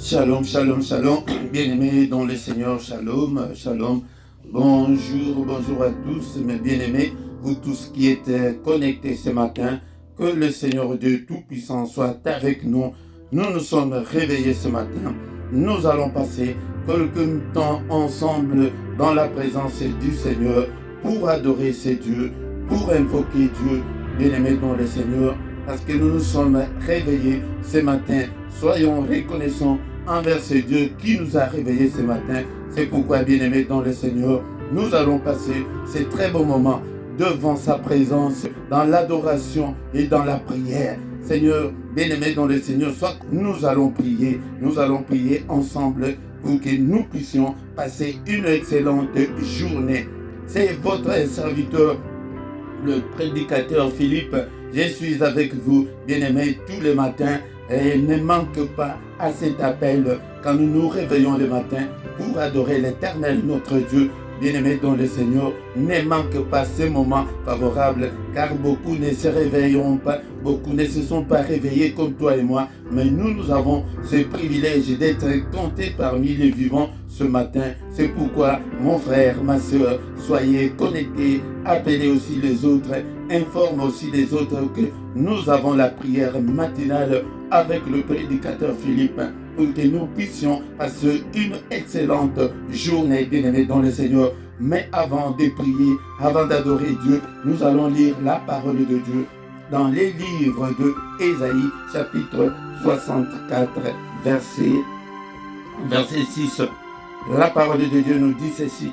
Shalom, shalom, shalom, bien-aimés dans le Seigneur, shalom, shalom, bonjour à tous, mes bien-aimés, vous tous qui êtes connectés ce matin, que le Seigneur Dieu Tout-Puissant soit avec nous. Nous nous sommes réveillés ce matin, nous allons passer quelques temps ensemble dans la présence du Seigneur pour adorer ce Dieu, pour invoquer Dieu, bien-aimés dans le Seigneur, parce que nous nous sommes réveillés ce matin. Soyons reconnaissants envers ce Dieu qui nous a réveillés ce matin. C'est pourquoi, bien-aimés dans le Seigneur, nous allons passer ces très beaux moments devant sa présence, dans l'adoration et dans la prière. Seigneur, bien-aimés dans le Seigneur, soit nous allons prier ensemble pour que nous puissions passer une excellente journée. C'est votre serviteur, le prédicateur Philippe. Je suis avec vous, bien-aimés, tous les matins. Et ne manque pas à cet appel quand nous nous réveillons le matin pour adorer l'Éternel, notre Dieu. Bien-aimés dans le Seigneur, ne manque pas ces moments favorables, car beaucoup ne se réveilleront pas, beaucoup ne se sont pas réveillés comme toi et moi, mais nous avons ce privilège d'être comptés parmi les vivants ce matin. C'est pourquoi, mon frère, ma soeur, soyez connectés, appelez aussi les autres, informe aussi les autres que nous avons la prière matinale avec le prédicateur Philippe, pour que nous puissions passer une excellente journée, bien-aimés dans le Seigneur. Mais avant de prier, avant d'adorer Dieu, nous allons lire la parole de Dieu dans les livres de Ésaïe, chapitre 64, verset 6. La parole de Dieu nous dit ceci: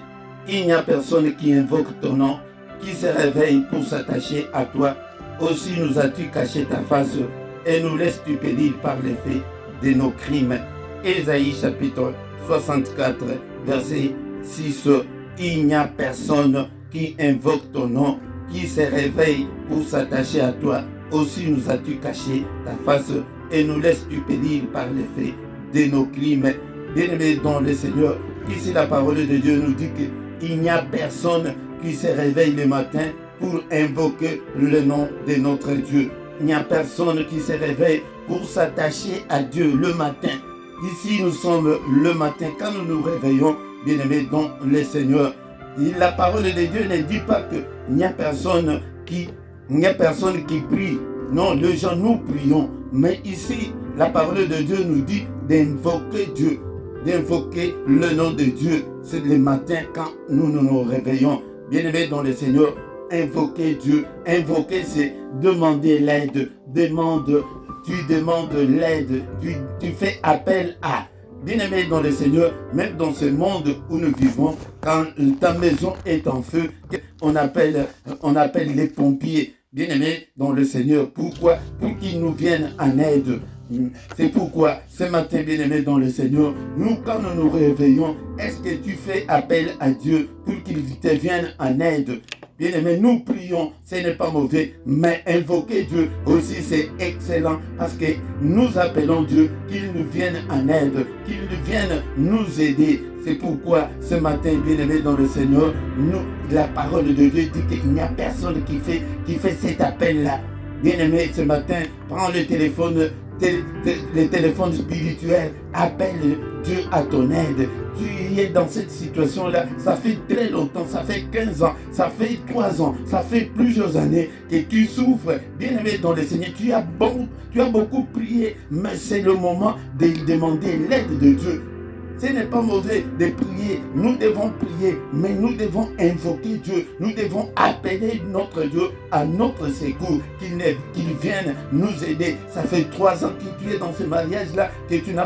il n'y a personne qui invoque ton nom, qui se réveille pour s'attacher à toi. Aussi nous as-tu caché ta face et nous laisses-tu périr par les faits de nos crimes. Ésaïe chapitre 64, verset 6. Il n'y a personne qui invoque ton nom, qui se réveille pour s'attacher à toi. Aussi nous as-tu caché ta face et nous laisses-tu périr par les faits de nos crimes. Bien-aimés dans le Seigneur, ici la parole de Dieu nous dit qu'il n'y a personne qui se réveille le matin pour invoquer le nom de notre Dieu. Il n'y a personne qui se réveille pour s'attacher à Dieu le matin. Ici, nous sommes le matin, quand nous nous réveillons, bien-aimés dans le Seigneur. La parole de Dieu ne dit pas qu'il n'y a personne qui prie. Non, les gens, nous prions. Mais ici, la parole de Dieu nous dit d'invoquer Dieu, d'invoquer le nom de Dieu. C'est le matin quand nous nous réveillons. Bien-aimés dans le Seigneur, invoquer Dieu. Invoquer, c'est demander l'aide. Tu demandes l'aide. Tu fais appel à. Bien-aimé dans le Seigneur, même dans ce monde où nous vivons, quand ta maison est en feu, on appelle les pompiers. Bien-aimé dans le Seigneur, pourquoi? Pour qu'ils nous viennent en aide. C'est pourquoi ce matin, bien-aimé dans le Seigneur, nous, quand nous nous réveillons, est-ce que tu fais appel à Dieu pour qu'il te vienne en aide? Bien-aimé, nous prions, ce n'est pas mauvais, mais invoquer Dieu aussi c'est excellent, parce que nous appelons Dieu qu'il nous vienne en aide, qu'il vienne nous aider. C'est pourquoi ce matin, bien-aimé dans le Seigneur, la parole de Dieu dit qu'il n'y a personne qui fait cet appel-là. Bien-aimé, ce matin, prends le téléphone spirituel, appelle Dieu à ton aide. Tu es dans cette situation-là, ça fait très longtemps, ça fait 15 ans, ça fait 3 ans, ça fait plusieurs années que tu souffres. Bien-aimé dans le Seigneur, tu as beaucoup prié, mais c'est le moment de demander l'aide de Dieu. Ce n'est pas mauvais de prier, nous devons prier, mais nous devons invoquer Dieu, nous devons appeler notre Dieu à notre secours, qu'il vienne nous aider. Ça fait 3 ans que tu es dans ce mariage-là, que tu n'as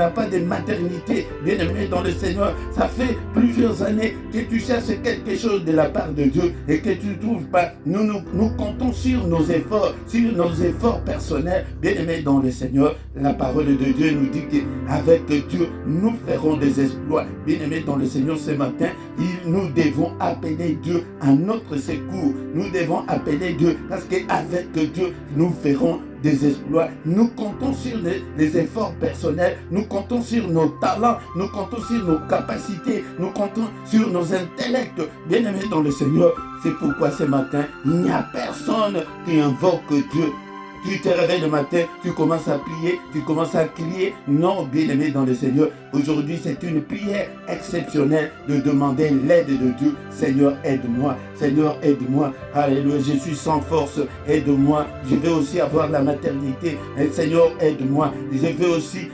pas de maternité, bien-aimé dans le Seigneur. Ça fait plusieurs années que tu cherches quelque chose de la part de Dieu et que tu ne trouves pas. Nous comptons sur nos efforts personnels, bien-aimé dans le Seigneur. La parole de Dieu nous dit qu'avec Dieu, nous ferons des exploits. Bien-aimés dans le Seigneur, ce matin, nous devons appeler Dieu à notre secours. Nous devons appeler Dieu parce qu'avec Dieu, nous ferons des exploits. Nous comptons sur les efforts personnels, nous comptons sur nos talents, nous comptons sur nos capacités, nous comptons sur nos intellects. Bien-aimés dans le Seigneur, c'est pourquoi ce matin, il n'y a personne qui invoque Dieu. Tu te réveilles le matin, tu commences à prier, tu commences à crier. Non, bien-aimé dans le Seigneur, aujourd'hui c'est une prière exceptionnelle de demander l'aide de Dieu. Seigneur, aide-moi. Seigneur, aide-moi. Alléluia, je suis sans force. Aide-moi. Je veux aussi avoir la maternité. Et Seigneur, aide-moi. Je veux aussi...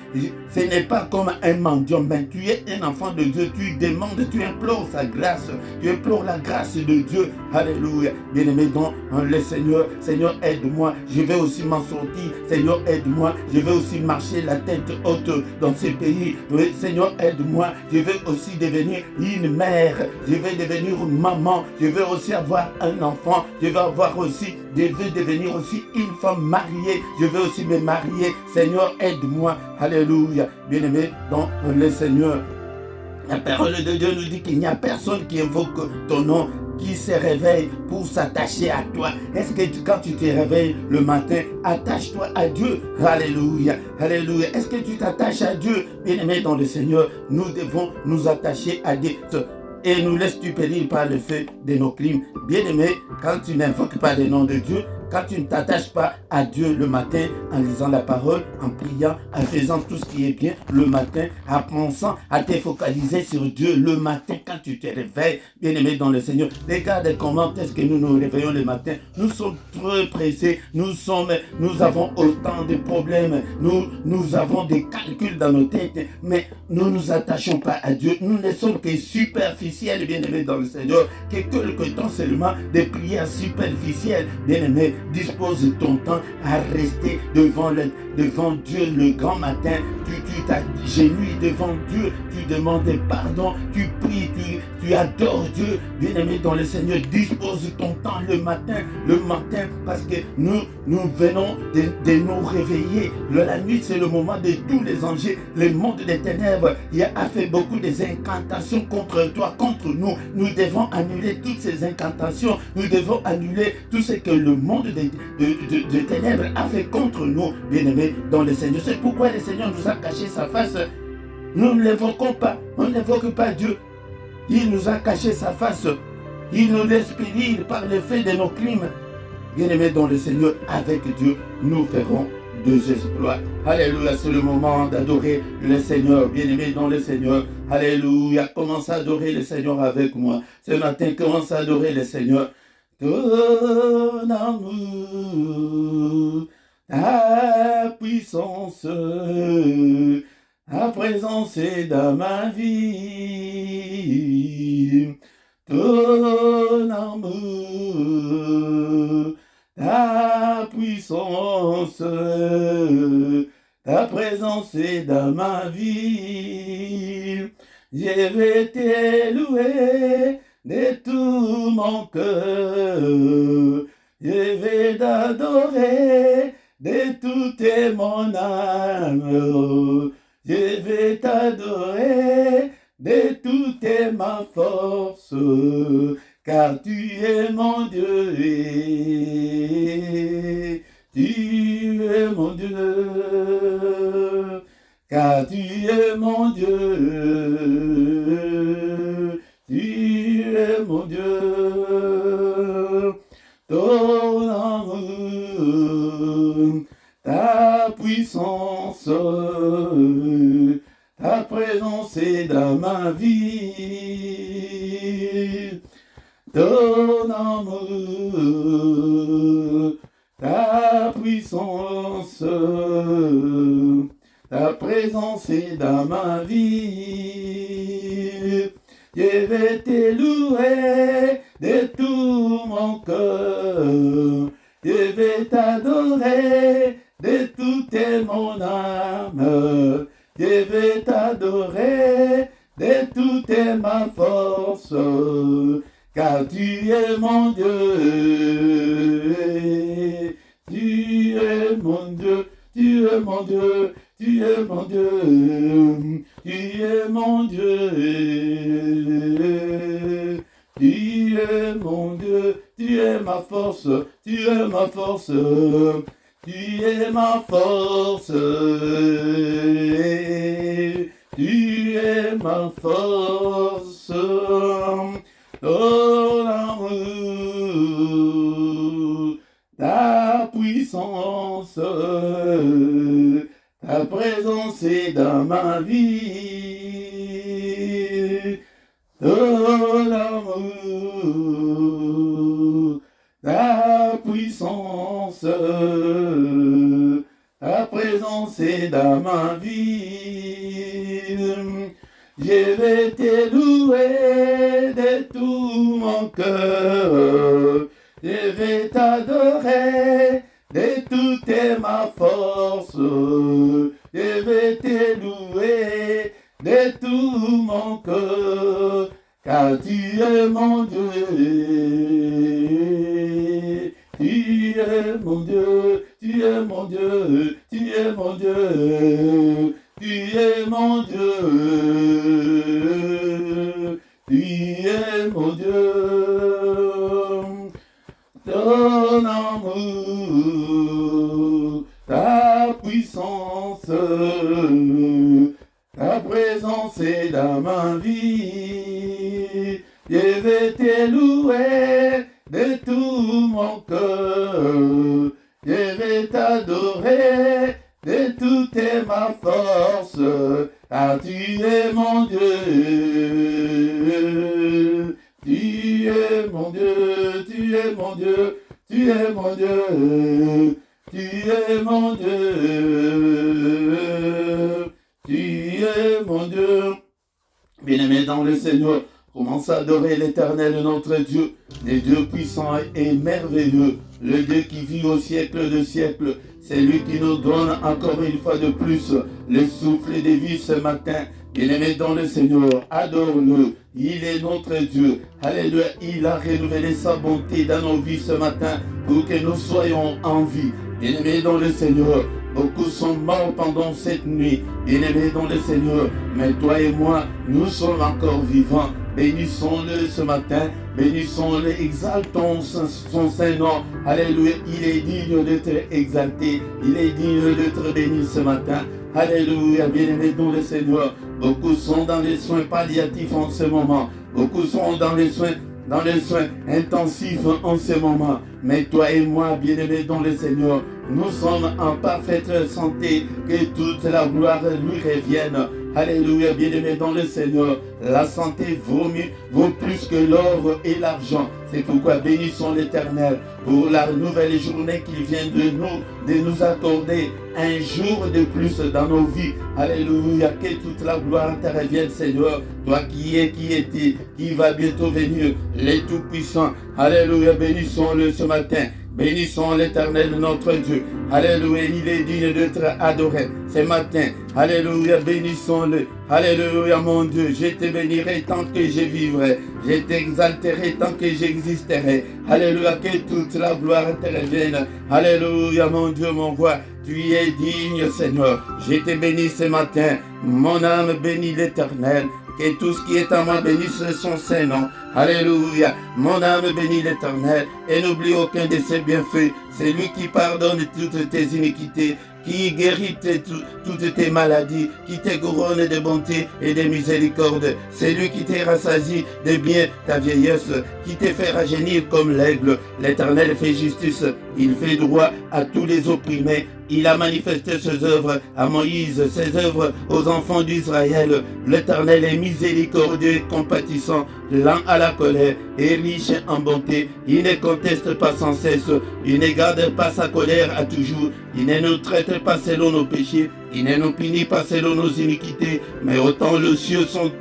Ce n'est pas comme un mendiant, mais tu es un enfant de Dieu. Tu demandes, tu implores sa grâce. Tu implores la grâce de Dieu. Alléluia. Bien-aimé dans le Seigneur. Seigneur, aide-moi. Je vais aussi m'en sortir. Seigneur, aide-moi. Je vais aussi marcher la tête haute dans ce pays. Oui, Seigneur, aide-moi. Je vais aussi devenir une mère. Je vais devenir une maman. Je vais aussi avoir un enfant. Je vais devenir aussi une femme mariée. Je vais aussi me marier. Seigneur, aide-moi. Alléluia. Bien-aimé dans le Seigneur. La parole de Dieu nous dit qu'il n'y a personne qui invoque ton nom, qui se réveille pour s'attacher à toi. Est-ce que quand tu te réveilles le matin, attache-toi à Dieu? Alléluia, alléluia. Est-ce que tu t'attaches à Dieu? Bien-aimé dans le Seigneur, nous devons nous attacher à Dieu et nous laisse-tu périr par le feu de nos crimes. Bien-aimé, quand tu n'invoques pas le nom de Dieu, quand tu ne t'attaches pas à Dieu le matin en lisant la parole, en priant, en faisant tout ce qui est bien le matin, en pensant à te focaliser sur Dieu le matin quand tu te réveilles, bien-aimé dans le Seigneur. Regarde comment est-ce que nous nous réveillons le matin. Nous sommes trop pressés, nous avons autant de problèmes, nous avons des calculs dans nos têtes, mais nous ne nous attachons pas à Dieu. Nous ne sommes que superficiels, bien-aimé dans le Seigneur, que quelque temps seulement des prières superficielles, bien-aimé. Dispose ton temps à rester devant Dieu le grand matin. Tu t'agenouilles devant Dieu, tu demandes pardon, tu pries, tu adores Dieu. Bien-aimé dans le Seigneur, dispose ton temps le matin, parce que nous venons de nous réveiller. La nuit, c'est le moment de tous les anges. Le monde des ténèbres a fait beaucoup des incantations contre toi, contre nous. Nous devons annuler toutes ces incantations. Nous devons annuler tout ce que le monde de ténèbres a fait contre nous, bien-aimés dans le Seigneur. C'est pourquoi le Seigneur nous a caché sa face. Nous ne l'évoquons pas, on n'évoque pas Dieu. Il nous a caché sa face. Il nous laisse périr par le fait de nos crimes. Bien-aimés dans le Seigneur, avec Dieu, nous ferons des exploits. Alléluia, c'est le moment d'adorer le Seigneur. Bien-aimés dans le Seigneur, alléluia, commence à adorer le Seigneur avec moi. Ce matin, commence à adorer le Seigneur. Ton amour, ta puissance, ta présence est dans ma vie. Ton amour, ta puissance, ta présence est dans ma vie. Je vais te louer de tout mon cœur, je vais t'adorer de toute mon âme, je vais t'adorer de toute ma force, car tu es mon Dieu, tu es mon Dieu, car tu es mon Dieu. Tu es mon Dieu, ton amour, ta puissance, ta présence est dans ma vie. Ton amour, ta puissance, ta présence est dans ma vie. Je vais te louer de tout mon cœur. Je vais t'adorer de toute mon âme. Je vais t'adorer de toute ma force. Car tu es mon Dieu. Tu es mon Dieu. Tu es mon Dieu. Tu es mon Dieu, tu es mon Dieu, tu es mon Dieu, tu es ma force, tu es ma force, tu es ma force, tu es ma force, ton amour, ta puissance. puissance, ta présence est dans ma vie, ton amour, ta puissance, ta présence est dans ma vie. Je vais te louer de tout mon cœur, je vais t'adorer de toute ma force, je vais te louer de tout mon cœur, car tu es mon Dieu, tu es mon Dieu, tu es mon Dieu, tu es mon Dieu, tu es mon Dieu, tu es mon Dieu, ton amour, ta puissance, ta présence est dans ma vie, je vais te louer de tout mon cœur, je vais t'adorer de toute ma force, car tu es mon Dieu, tu es mon Dieu, tu es mon Dieu, tu es mon Dieu, tu es mon Dieu, tu es mon Dieu. Bien-aimé dans le Seigneur, commence à adorer l'Éternel, notre Dieu, le Dieu puissant et merveilleux, le Dieu qui vit au siècle de siècles. C'est lui qui nous donne encore une fois de plus le souffle de vie ce matin. Bien-aimé dans le Seigneur, adore-le. Il est notre Dieu. Alléluia. Il a renouvelé sa bonté dans nos vies ce matin pour que nous soyons en vie. Bien-aimé dans le Seigneur, beaucoup sont morts pendant cette nuit. Bien-aimé dans le Seigneur, mais toi et moi, nous sommes encore vivants. Bénissons-le ce matin, bénissons-le, exaltons son Saint-Nom. Alléluia, il est digne d'être exalté, il est digne d'être béni ce matin. Alléluia, bien-aimé dans le Seigneur. Beaucoup sont dans les soins palliatifs en ce moment. Beaucoup sont dans les soins intensifs en ce moment. Mais toi et moi, bien-aimés dans le Seigneur, nous sommes en parfaite santé. Que toute la gloire lui revienne. Alléluia, bien-aimés dans le Seigneur. La santé vaut plus que l'or et l'argent. C'est pourquoi bénissons l'Éternel pour la nouvelle journée qu'il vient de nous accorder. Un jour de plus dans nos vies. Alléluia, que toute la gloire te revienne, Seigneur. Toi qui étais, qui va bientôt venir, les tout-puissants. Alléluia, bénissons-le ce matin. Bénissons l'Éternel notre Dieu. Alléluia, il est digne d'être adoré ce matin. Alléluia, bénissons-le. Alléluia, mon Dieu, je te bénirai tant que je vivrai. Je t'exalterai tant que j'existerai. Alléluia, que toute la gloire te revienne. Alléluia, mon Dieu, mon roi. Tu es digne, Seigneur. Je te bénis ce matin. Mon âme bénit l'Éternel. Que tout ce qui est en moi bénisse son Saint-Nom. Alléluia. Mon âme bénit l'Éternel et n'oublie aucun de ses bienfaits. C'est lui qui pardonne toutes tes iniquités, qui guérit toutes tes maladies, qui te couronne de bonté et de miséricorde. C'est lui qui te rassasie de bien ta vieillesse, qui te fait rajeunir comme l'aigle. L'Éternel fait justice, il fait droit à tous les opprimés. Il a manifesté ses œuvres à Moïse, ses œuvres aux enfants d'Israël. L'Éternel est miséricordieux et compatissant, lent à la colère et riche en bonté. Il ne conteste pas sans cesse, il ne garde pas sa colère à toujours. Il ne nous traite pas selon nos péchés, il ne nous punit pas selon nos iniquités. Mais autant les cieux sont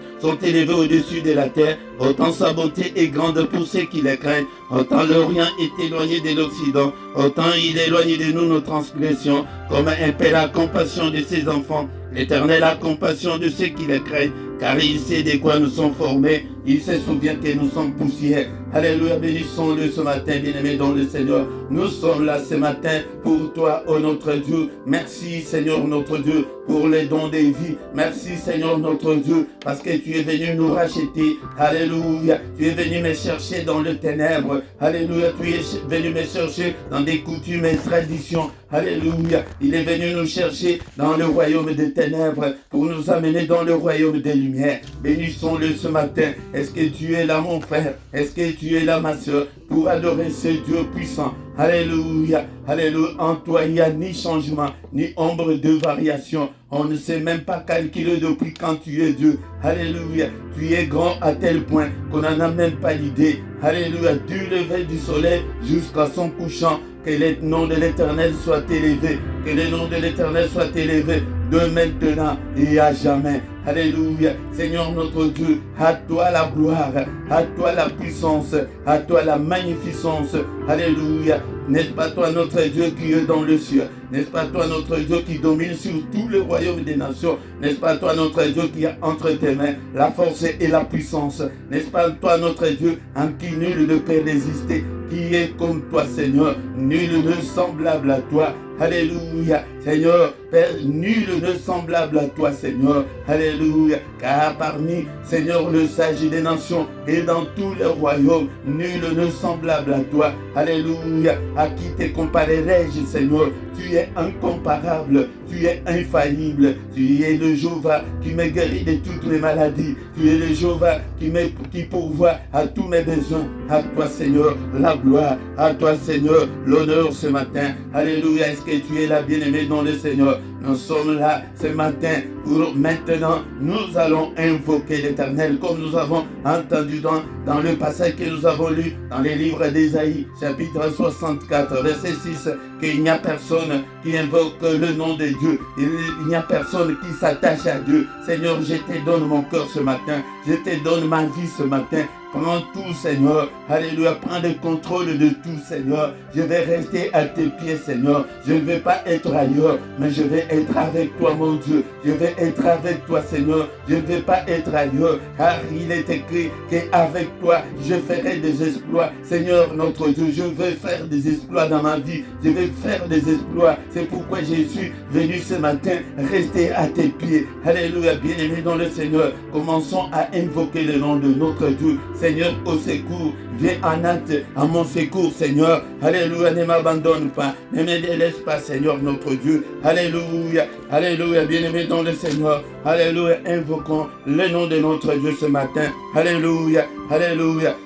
élevés au-dessus de la terre, autant sa bonté est grande pour ceux qui les craignent. Autant l'Orient est éloigné de l'Occident, autant il éloigne de nous nos transgressions. Comme un père a compassion de ses enfants, l'Éternel a compassion de ceux qui les craignent, car il sait de quoi nous sommes formés. Il se souvient que nous sommes poussière. Alléluia, bénissons-le ce matin, bien-aimés dans le Seigneur. Nous sommes là ce matin pour toi, ô notre Dieu. Merci, Seigneur notre Dieu, pour les dons des vies. Merci, Seigneur notre Dieu, parce que tu es venu nous racheter. Alléluia, tu es venu me chercher dans le ténèbre. Alléluia, tu es venu me chercher dans des coutumes et traditions. Alléluia, il est venu nous chercher dans le royaume des ténèbres pour nous amener dans le royaume des lumières. Bénissons-le ce matin. Est-ce que tu es là, mon frère? Est-ce que tu es là, ma soeur, pour adorer ce Dieu puissant? Alléluia. Alléluia. En toi, il n'y a ni changement, ni ombre de variation. On ne sait même pas calculer depuis quand tu es Dieu. Alléluia. Tu es grand à tel point qu'on n'en a même pas l'idée. Alléluia. Du lever du soleil jusqu'à son couchant. Que le nom de l'Éternel soit élevé. Que le nom de l'Éternel soit élevé de maintenant et à jamais. Alléluia. Seigneur notre Dieu, à toi la gloire, à toi la puissance, à toi la magnificence. Alléluia. N'est-ce pas toi notre Dieu qui est dans le ciel? N'est-ce pas toi notre Dieu qui domine sur tous les royaumes des nations? N'est-ce pas toi notre Dieu qui a entre tes mains la force et la puissance? N'est-ce pas toi notre Dieu en qui nul ne peut résister? Qui est comme toi, Seigneur? Nul ne semblable à toi. Alléluia. Seigneur, Père, nul ne semblable à toi, Seigneur. Alléluia. Car parmi, Seigneur, le sage des nations et dans tous les royaumes, nul ne semblable à toi. Alléluia. À qui te comparerai-je, Seigneur? Tu es incomparable, tu es infaillible, tu es le Jéhovah qui me guérit de toutes mes maladies, tu es le Jéhovah qui pourvoit à tous mes besoins. À toi, Seigneur, la gloire, à toi, Seigneur, l'honneur ce matin. Alléluia. Est-ce que tu es là, bien-aimé dans le Seigneur? Nous sommes là ce matin pour maintenant, nous allons invoquer l'Éternel comme nous avons entendu dans le passage que nous avons lu dans les livres d'Ésaïe, chapitre 64, verset 6, qu'il n'y a personne qui invoque le nom de Dieu. Il n'y a personne qui s'attache à Dieu. Seigneur, je te donne mon cœur ce matin. Je te donne ma vie ce matin. Prends tout, Seigneur. Alléluia. Prends le contrôle de tout, Seigneur. Je vais rester à tes pieds, Seigneur. Je ne vais pas être ailleurs, mais je vais être avec toi, mon Dieu. Je vais être avec toi, Seigneur. Je ne vais pas être ailleurs, car il est écrit qu'avec toi, je ferai des exploits. Seigneur, notre Dieu, je vais faire des exploits dans ma vie. Je vais faire des exploits. C'est pourquoi je suis venu ce matin rester à tes pieds. Alléluia. Bien-aimés dans le Seigneur, commençons à invoquer le nom de notre Dieu. Seigneur, au secours, viens en hâte à mon secours, Seigneur. Alléluia, ne m'abandonne pas, ne me délaisse pas, Seigneur, notre Dieu. Alléluia, alléluia, bien-aimé dans le Seigneur. Alléluia, invoquons le nom de notre Dieu ce matin. Alléluia, alléluia.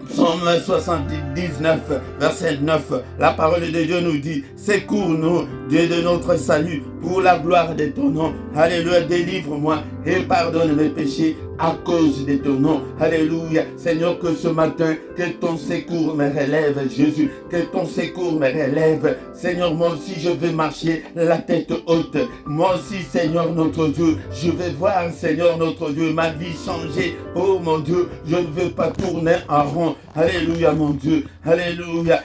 Psaume 79, verset 9, la parole de Dieu nous dit: secours-nous, Dieu de notre salut, pour la gloire de ton nom. Alléluia, délivre-moi et pardonne mes péchés à cause de ton nom. Alléluia. Seigneur, que ce matin, que ton secours me relève, Jésus, que ton secours me relève. Seigneur, moi aussi, je vais marcher la tête haute. Moi aussi, Seigneur, notre Dieu, je vais voir, Seigneur, notre Dieu, ma vie changer. Oh, mon Dieu, je ne veux pas tourner en rond. Alléluia, mon Dieu. Alléluia.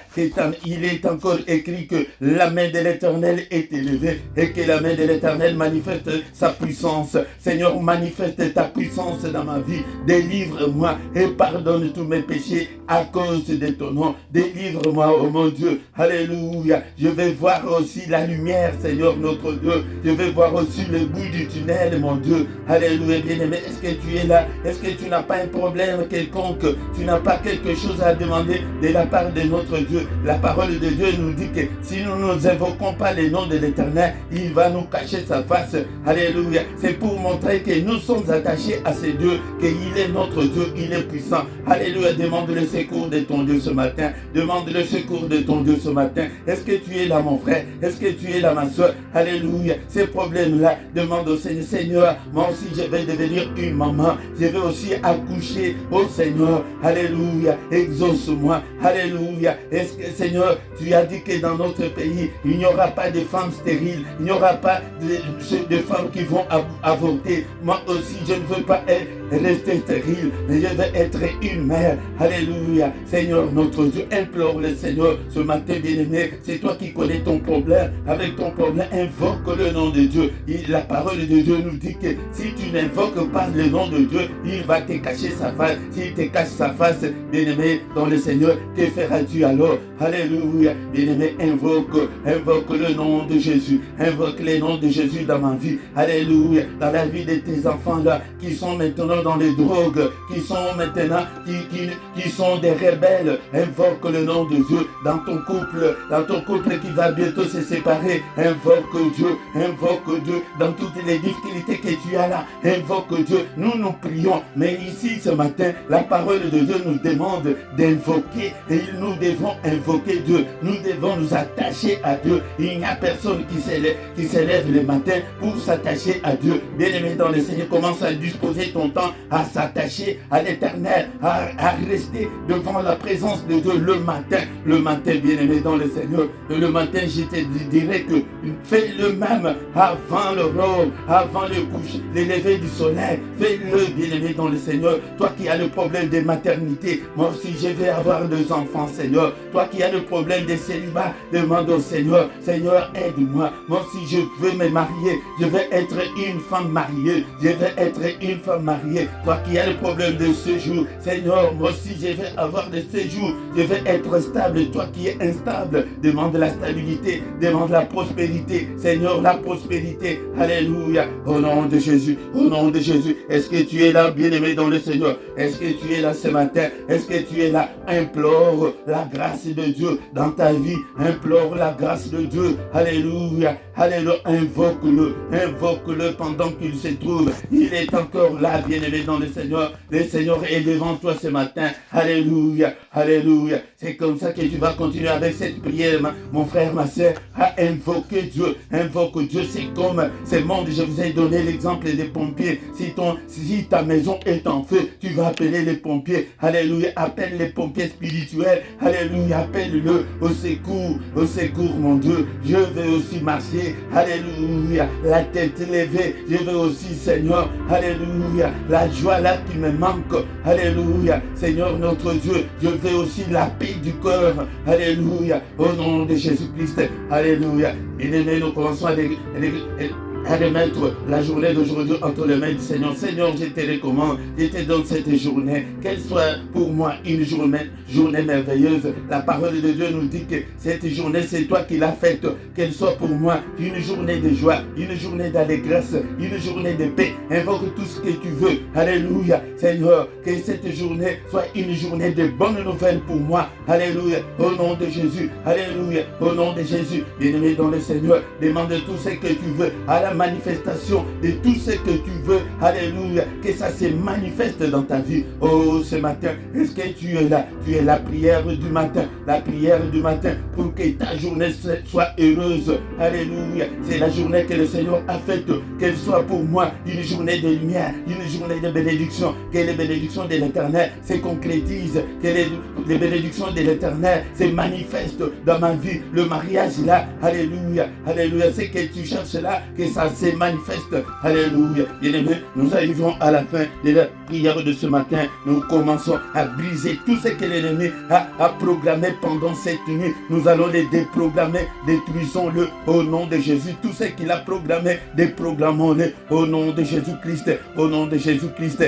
Il est encore écrit que la main de l'Éternel est élevée et que la main de l'Éternel manifeste sa puissance. Seigneur, manifeste ta puissance dans ma vie. Délivre-moi et pardonne tous mes péchés à cause de ton nom. Délivre-moi, oh mon Dieu. Alléluia. Je vais voir aussi la lumière, Seigneur, notre Dieu. Je vais voir aussi le bout du tunnel, mon Dieu. Alléluia, bien-aimé. Est-ce que tu es là? Est-ce que tu n'as pas un problème quelconque? Tu n'as pas quelque chose à demander de la part de notre Dieu? La parole de Dieu nous dit que si nous ne invoquons pas le nom de l'Éternel, il va nous cacher sa face. Alléluia. C'est pour montrer que nous sommes attachés à ce Dieu, qu'il est notre Dieu, il est puissant. Alléluia. Demande le secours de ton Dieu ce matin. Demande le secours de ton Dieu ce matin. Est-ce que tu es là, mon frère? Est-ce que tu es là, ma soeur? Alléluia. Ces problèmes-là, demande au Seigneur. Seigneur, moi aussi je vais devenir une maman. Je vais aussi accoucher. Oh Seigneur, alléluia. Exauce-moi. Alléluia. Est-ce que, Seigneur, tu as dit que dans notre pays, il n'y aura pas de femmes stériles. Il n'y aura pas de femmes qui vont avorter. Moi aussi, je ne veux pas rester stérile, mais je vais être une mère. Alléluia. Seigneur, notre Dieu, implore le Seigneur ce matin, bien-aimé. C'est toi qui connais ton problème. Avec ton problème, invoque le nom de Dieu. La parole de Dieu nous dit que si tu n'invoques pas le nom de Dieu, il va te cacher sa face. S'il te cache sa face, bien-aimé, dans le Seigneur, que feras-tu alors? Alléluia. Bien-aimé, invoque le nom de Jésus. Invoque le nom de Jésus dans ma vie. Alléluia. Dans la vie de tes enfants là, qui sont maintenant maintenant dans les drogues, qui sont maintenant, qui sont des rebelles. Invoque le nom de Dieu dans ton couple qui va bientôt se séparer. Invoque Dieu dans toutes les difficultés que tu as là. Invoque Dieu. Nous prions, mais ici ce matin, la parole de Dieu nous demande d'invoquer et nous devons invoquer Dieu. Nous devons nous attacher à Dieu. Il n'y a personne qui s'élève le matin pour s'attacher à Dieu. Bien-aimé dans le Seigneur, commence à disposer ton temps à s'attacher à l'Éternel, à rester devant la présence de Dieu le matin, bien-aimé dans le Seigneur. Le matin, je te dirais que fais le même avant l'aurore, avant le coucher, le lever du soleil. Fais-le, bien-aimé dans le Seigneur. Toi qui as le problème de maternité, moi aussi je vais avoir 2 enfants, Seigneur. Toi qui as le problème de célibat, demande au Seigneur, Seigneur, aide-moi. Moi aussi je veux me marier, je vais être une femme mariée, je vais être une femme mariée. Toi qui as le problème de séjour, Seigneur, moi aussi je vais avoir des séjours, je vais être stable. Toi qui es instable, demande la stabilité, demande la prospérité, Seigneur, la prospérité. Alléluia, au nom de Jésus, au nom de Jésus. Est-ce que tu es là, bien-aimé dans le Seigneur? Est-ce que tu es là ce matin? Est-ce que tu es là? Implore la grâce de Dieu dans ta vie. Implore la grâce de Dieu. Alléluia. Alléluia. Invoque-le pendant qu'il se trouve. Il est encore là, bien-aimé dans le Seigneur. Le Seigneur est devant toi ce matin. Alléluia. Alléluia. C'est comme ça que tu vas continuer avec cette prière, mon frère, ma soeur, à invoquer Dieu. Invoque Dieu. C'est comme ce monde. Je vous ai donné l'exemple des pompiers. Si ta maison est en feu, tu vas appeler les pompiers. Alléluia. Appelle les pompiers spirituels. Alléluia. Appelle-le au secours, mon Dieu. Je vais aussi marcher. Alléluia. La tête levée. Je vais aussi, Seigneur. Alléluia. La joie là qui me manque. Alléluia. Seigneur notre Dieu, je vais aussi la paix du cœur. Alléluia. Au nom de Jésus-Christ. Alléluia. Bien-aimés, nous commençons à remettre la journée d'aujourd'hui entre les mains du Seigneur. Seigneur, je te recommande, je te donne cette journée, qu'elle soit pour moi une journée merveilleuse. La parole de Dieu nous dit que cette journée, c'est toi qui l'as faite, qu'elle soit pour moi une journée de joie, une journée d'allégresse, une journée de paix. Invoque tout ce que tu veux. Alléluia. Seigneur, que cette journée soit une journée de bonnes nouvelles pour moi. Alléluia. Au nom de Jésus. Alléluia. Au nom de Jésus. Bien-aimé dans le Seigneur, demande tout ce que tu veux à la manifestation de tout ce que tu veux. Alléluia. Que ça se manifeste dans ta vie. Oh, ce matin, est-ce que tu es là? Tu es la prière du matin. La prière du matin pour que ta journée soit heureuse. Alléluia. C'est la journée que le Seigneur a faite. Qu'elle soit pour moi une journée de lumière, une journée de bénédiction. Que les bénédictions de l'Éternel se concrétisent. Que les bénédictions de l'Éternel se manifestent dans ma vie. Le mariage là. Alléluia. Alléluia. C'est que tu cherches là. Que ça se manifeste. Alléluia. Bien-aimés, nous arrivons à la fin de la prière de ce matin. Nous commençons à briser tout ce que l'ennemi a programmé pendant cette nuit. Nous allons les déprogrammer. Détruisons-le au nom de Jésus. Tout ce qu'il a programmé, déprogrammons-le au nom de Jésus-Christ. Au nom de Jésus-Christ.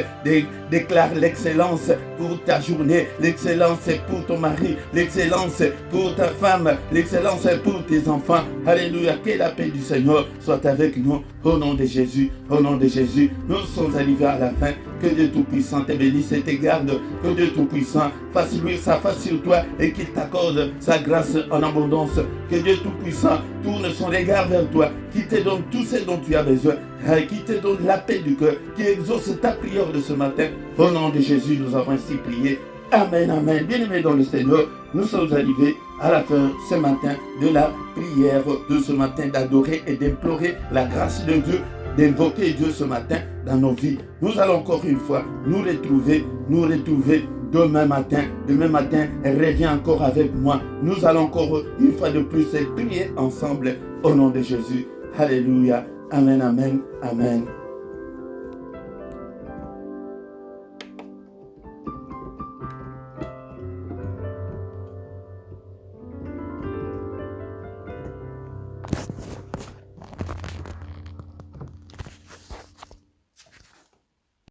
Déclare l'excellence pour ta journée. L'excellence pour ton mari. L'excellence pour ta femme. L'excellence pour tes enfants. Alléluia. Que la paix du Seigneur soit avec nous. Au nom de Jésus. Au nom de Jésus. Nous sommes arrivés à la fin. Que Dieu Tout-Puissant te bénisse et te garde. Que Dieu Tout-Puissant fasse lui sa face sur toi et qu'il t'accorde sa grâce en abondance. Que Dieu Tout-Puissant tourne son regard vers toi, qui te donne tout ce dont tu as besoin, qui te donne la paix du cœur, qui exauce ta prière de ce matin. Au nom de Jésus, nous avons ainsi prié. Amen, amen. Bien-aimés dans le Seigneur, nous sommes arrivés à la fin ce matin de la prière de ce matin, d'adorer et d'implorer la grâce de Dieu, d'invoquer Dieu ce matin dans nos vies. Nous allons encore une fois nous retrouver demain matin. Demain matin, reviens encore avec moi. Nous allons encore une fois de plus prier ensemble au nom de Jésus. Alléluia. Amen, amen, amen.